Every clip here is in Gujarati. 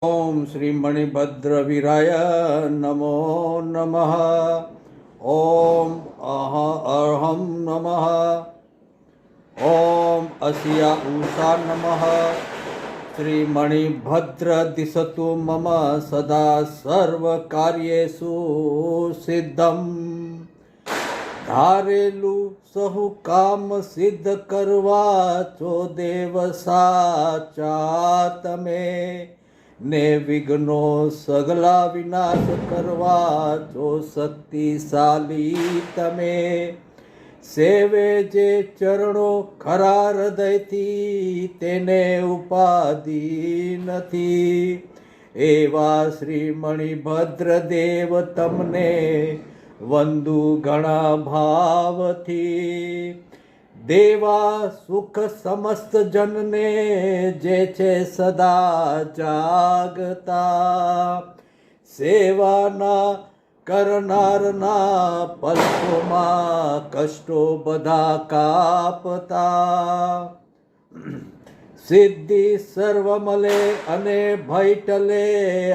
ओम श्री मणिभद्रवीराय नमो नमः। ओम अहम नमः। ओम असिया उषा नमः। श्री मणिभद्र दिशतु मम सदा सर्वकार्येषु सिद्धम। ધારેલું સહુ કામ સિદ્ધ કરવા છો દેવ સાચા તમે, ને વિઘ્નો સગલા વિનાશ કરવા છો શક્તિશાલી તમે। સેવે જે ચરણો ખરા હૃદયથી તેને ઉપાધિ નથી, એવા શ્રી મણિભદ્ર દેવ તમને વંદુ ઘણા ભાવથી। દેવા સુખ સમસ્ત જનને જે છે સદા જાગતા, સેવાના કરનારના પલકોમાં કષ્ટો બધા કાપતા। સિદ્ધિ સર્વ મળે અને ભય ટલે,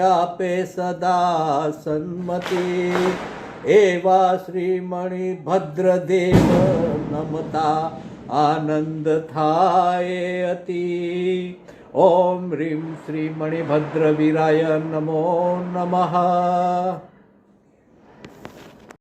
આપે સદા સન્મતિ, એવા શ્રી મણિભદ્ર દેવ નમતા આનંદ થાય અતિ। ઓમ રીમ શ્રી મણિભદ્ર વીરાય નમો નમઃ।